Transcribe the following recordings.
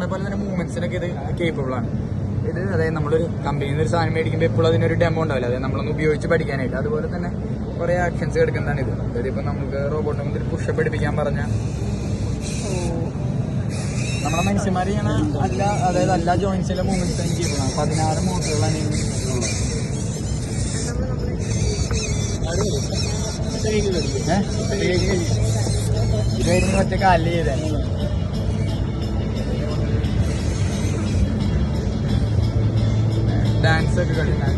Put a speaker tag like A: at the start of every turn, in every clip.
A: അതുപോലെ തന്നെ മൂവ്മെന്റ്സിനൊക്കെ ഇത് കേപ്പബിൾ ആണ്. ഇത് അതായത് നമ്മളൊരു കമ്പനിയിൽ നിന്ന് ഒരു സാധനം മേടിക്കുമ്പോൾ എപ്പോഴും അതിനൊരു ഡെമോ ഉണ്ടാവില്ല, അതായത് നമ്മളൊന്ന് ഉപയോഗിച്ച് പഠിക്കാനായിട്ട്. അതുപോലെ തന്നെ കുറേ ആക്ഷൻസ് എടുക്കുന്നതാണ് ഇത്. അതായത് ഇപ്പം നമുക്ക് റോബോട്ടിനെ മുതൽ പുഷപ്പ് പഠിപ്പിക്കാൻ പറഞ്ഞാൽ നമ്മളെ മനുഷ്യന്മാർ ചെയ്യണ അതായത് എല്ലാ ജോയിൻസിലെ മൂവ്മെന്റ്സിനും ചെയ്യണം. 16 മോട്ടറുകളാണ് ഇതായിരുന്നു ഒറ്റ കാലിൽ ചെയ്തേ. ഡാൻസ് ഒക്കെ കളിക്കാൻ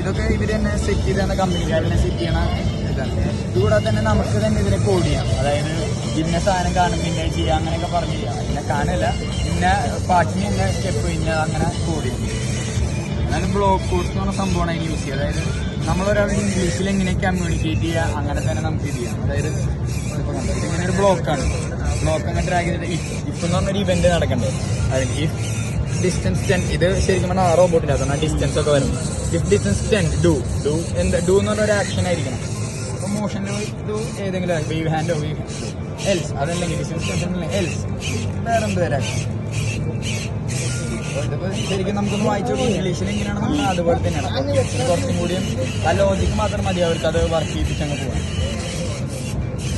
A: ഇതൊക്കെ ഇവർ തന്നെ സെറ്റ് ചെയ്താണ്, കമ്പനിക്കാർ തന്നെ സെറ്റ് ചെയ്യണ ഇതാണ്. ഇതുകൂടാതെ തന്നെ നമുക്ക് തന്നെ ഇതിനെ കോഡ് ചെയ്യാം. അതായത് ഇന്ന സാധനം കാണും പിന്നെ ചെയ്യാം അങ്ങനെയൊക്കെ പറഞ്ഞ് ചെയ്യാം. ഇന്ന കാണല്ല ഇന്ന പാട്ടിന് ഇന്ന സ്റ്റെപ്പ് ഇന്ന അങ്ങനെ കോഡ് ചെയ്യും. എന്നാലും ബ്ലോക്ക് കോഴ്സ് എന്ന് പറഞ്ഞ സംഭവമാണ് അതിന് യൂസ് ചെയ്യുക. അതായത് നമ്മളൊരാളുടെ ഇംഗ്ലീഷിൽ എങ്ങനെ കമ്മ്യൂണിക്കേറ്റ് ചെയ്യുക അങ്ങനെ തന്നെ നമുക്ക് ഇത് ചെയ്യാം. അതായത് ഇങ്ങനെ ഒരു ബ്ലോക്കാണ്, ബ്ലോക്ക് അങ്ങനെ ഡ്രാഗ് ചെയ്തിട്ട് ഇഫ് എന്ന് പറഞ്ഞൊരു ഇവന്റ് നടക്കണ്ടേ. അതിൽ ഇഫ് ഡിസ്റ്റൻസ് 10 ഇത് ശരിക്കും പറഞ്ഞാൽ റോബോട്ടിൻ്റെ അകത്താണ് ഡിസ്റ്റൻസ് ഒക്കെ വരുന്നത്. ഇഫ് ഡിസ്റ്റൻസ് 10 ഡു എന്ന് പറഞ്ഞൊരു ആക്ഷൻ ആയിരിക്കണം. അപ്പോൾ മോഷനിൽ ഡു ഏതെങ്കിലും വേവ് ഹാൻഡോ എൽസ് അതല്ലെങ്കിൽ ഡിസ്റ്റൻസ് 10 എൽസ് വേറെ എന്ത് വരെ ആക്ഷൻ. ഇതിപ്പോൾ ശരിക്കും നമുക്കൊന്ന് വായിച്ചു ഇംഗ്ലീഷിൽ എങ്ങനെയാണ് നമ്മൾ അതുപോലെ തന്നെയാണ്. കുറച്ചും കൂടിയും ആ ലോജിക്ക് മാത്രം മതി അവർക്ക് അത് വർക്ക് ചെയ്യിപ്പിച്ചങ്ങ് പോകാൻ.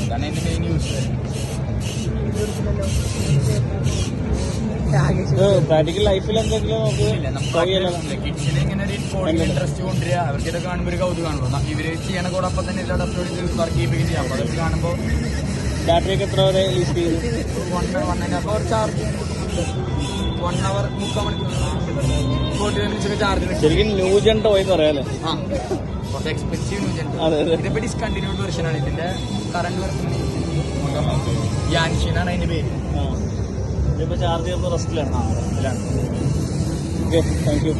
A: അതാണ് എൻ്റെ മെയിൻ യൂസ്.
B: പ്രാക്ടിക്കൽ ലൈഫിൽ എന്തെങ്കിലും
A: കിഡ്സിന് ഇങ്ങനെ ഒരു കോഡിങ് ഇൻട്രസ്റ്റ് കൊണ്ടുവരിക, അവർക്ക് ഇതൊക്കെ കാണുമ്പോൾ ഒരു കൗതുകമാണല്ലോ. ഇവർ ചെയ്യണ കൂടെ അപ്പം തന്നെ എല്ലാം അപ്ലോഡ് ചെയ്ത് വർക്ക് ചെയ്യിപ്പിക്കുകയും ചെയ്യാം. അപ്പോൾ അതൊക്കെ കാണുമ്പോൾ
B: ബാറ്ററി ഒക്കെ എത്ര വരെ യൂസ് ചെയ്തു?
A: 1.5 ചാർജ് 1 hour 3 മണിക്കൂർ 40 minutes ചാർജ്.
B: ശരിക്കും ന്യൂജൻ ടോയ് എന്ന് പറയാല്ലേ?
A: ആ കുറച്ച് എക്സ്പെൻസീവ് ന്യൂജൻ. ഇതിപ്പോൾ ഡിസ്കണ്ടിന്യൂഡ് വെർഷനാണ്. ഇതിന്റെ കറണ്ട് വെർഷൻ യാൻഷിനാണ് അതിന്റെ പേര്.
B: ഇതിപ്പോൾ ചാർജ് ചെയ്യുമ്പോൾ റെസ്റ്റിലാണ്.
A: റെസ്റ്റിലാണ്.
B: Okay, thank U.